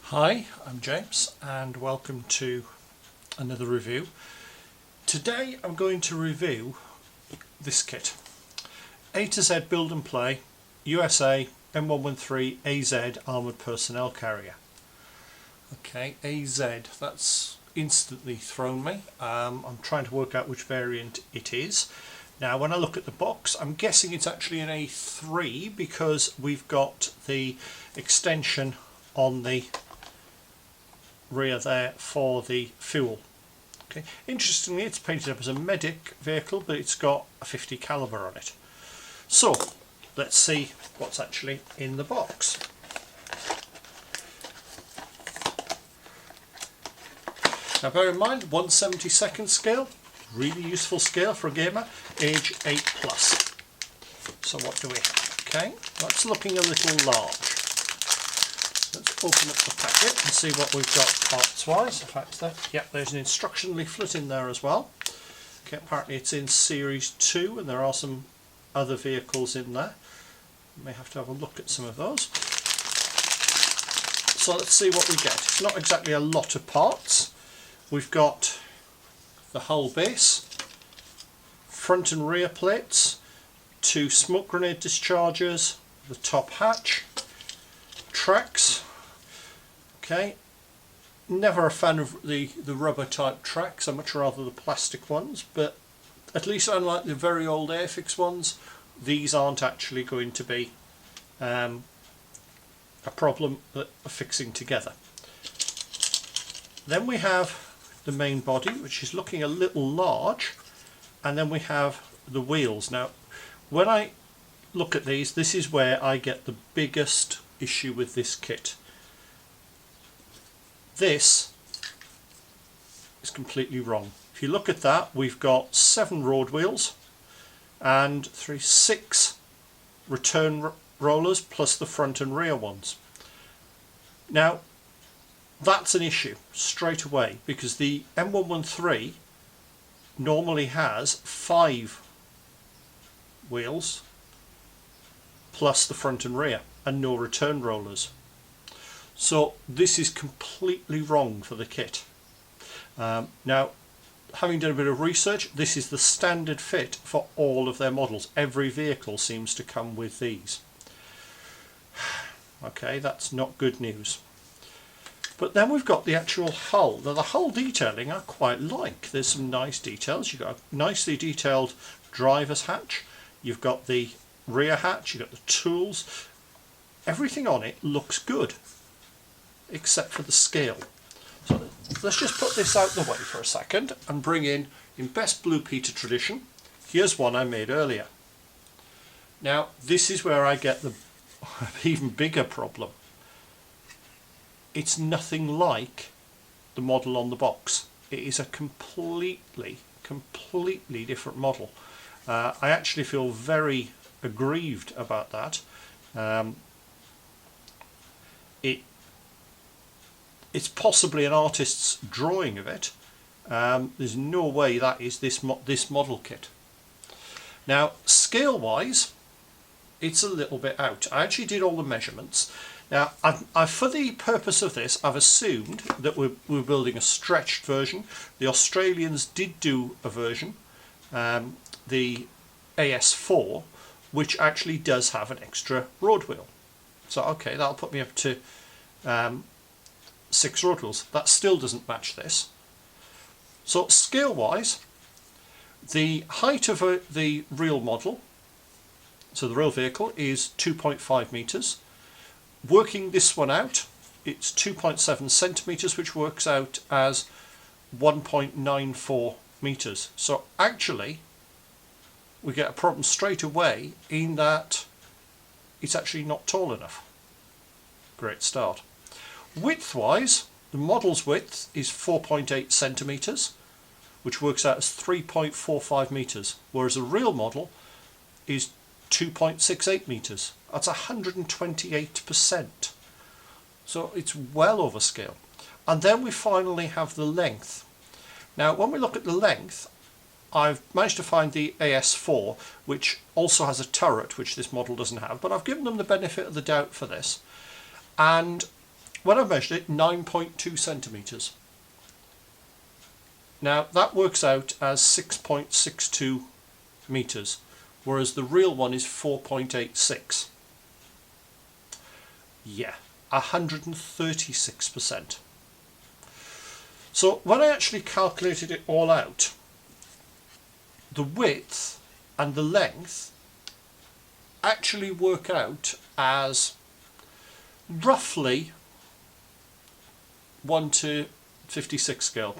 Hi, I'm James and welcome to another review. Today I'm going to review this kit. A to Z Build and Play USA M113 AZ Armoured Personnel Carrier. Okay, AZ, that's instantly thrown me. I'm trying to work out which variant it is. Now when I look at the box, I'm guessing it's actually an A3 because we've got the extension on the rear there for the fuel. Okay. Interestingly, it's painted up as a medic vehicle, but it's got a 50 caliber on it. So let's see what's actually in the box. Now bear in mind, 1/72 scale, really useful scale for a gamer, age 8+. So what do we have? Okay, that's looking a little large. Let's open up the packet and see what we've got parts wise. In fact, there's an instruction leaflet in there as well. Okay, apparently it's in series 2 and there are some other vehicles in there. We may have to have a look at some of those. So let's see what we get. It's not exactly a lot of parts. We've got the hull base, front and rear plates, 2 smoke grenade dischargers, the top hatch, tracks. Okay, never a fan of the rubber type tracks. I much rather the plastic ones, but at least unlike the very old Airfix ones, these aren't actually going to be a problem of fixing together. Then we have the main body, which is looking a little large, and then we have the wheels. Now when I look at these, this is where I get the biggest issue with this kit. This is completely wrong. If you look at that, we've got 7 road wheels and 6 return rollers plus the front and rear ones. Now that's an issue straight away because the M113 normally has 5 wheels plus the front and rear and no return rollers. So this is completely wrong for the kit. Now, having done a bit of research, this is the standard fit for all of their models. Every vehicle seems to come with these. Okay, that's not good news. But then we've got the actual hull. Now the hull detailing I quite like. There's some nice details. You've got a nicely detailed driver's hatch. You've got the rear hatch. You've got the tools. Everything on it looks good, except for the scale. So let's just put this out the way for a second and bring in best Blue Peter tradition, here's one I made earlier. Now this is where I get the even bigger problem. It's nothing like the model on the box. It is a completely different model. I actually feel very aggrieved about that. It's possibly an artist's drawing of it. There's no way that is this model kit. Now scale wise, it's a little bit out. I actually did all the measurements. Now for the purpose of this, I've assumed that we're building a stretched version. The Australians did do a version, the AS4, which actually does have an extra road wheel. So okay, that'll put me up to 6 road wheels. That still doesn't match this. So scale wise, the height of the real model, so the real vehicle, is 2.5 meters. Working this one out, it's 2.7 centimeters, which works out as 1.94 meters. So actually we get a problem straight away in that it's actually not tall enough. Great start. Width wise, the model's width is 4.8 centimeters, which works out as 3.45 meters, whereas a real model is 2.68 meters. That's 128%. So it's well over scale. And then we finally have the length. Now when we look at the length, I've managed to find the AS4, which also has a turret, which this model doesn't have, but I've given them the benefit of the doubt for this. And when I measured it, 9.2 centimetres. Now that works out as 6.62 metres, whereas the real one is 4.86. Yeah, 136%. So when I actually calculated it all out, the width and the length actually work out as roughly 1:56 scale.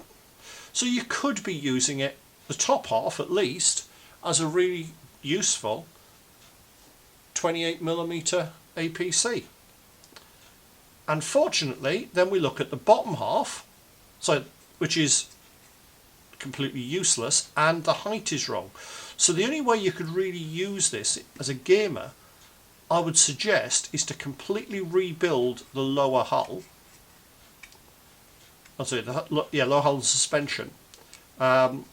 So you could be using it, the top half at least, as a really useful 28mm APC. Unfortunately, then we look at the bottom half, which is completely useless, and the height is wrong. So the only way you could really use this as a gamer, I would suggest, is to completely rebuild the lower hull. Lower hull and suspension, and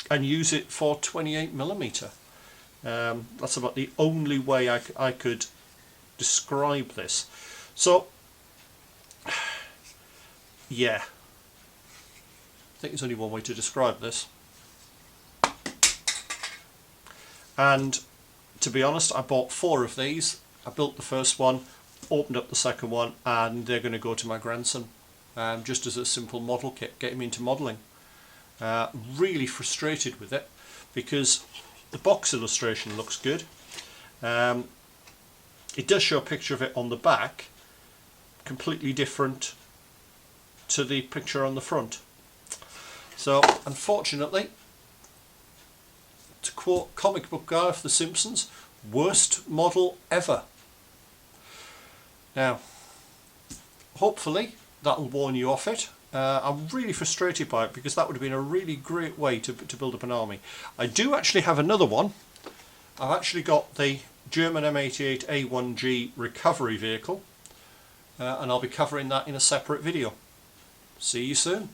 use it for 28mm. That's about the only way I could describe this. So, yeah, I think there's only one way to describe this. And to be honest, I bought 4 of these. I built the first one, opened up the second one, and they're going to go to my grandson, just as a simple model kit, get him into modelling. Really frustrated with it because the box illustration looks good. It does show a picture of it on the back, completely different to the picture on the front. So unfortunately, to quote comic book guy of The Simpsons, worst model ever. Now, hopefully that'll warn you off it. I'm really frustrated by it because that would have been a really great way to build up an army. I do actually have another one. I've actually got the German M88 A1G recovery vehicle, and I'll be covering that in a separate video. See you soon.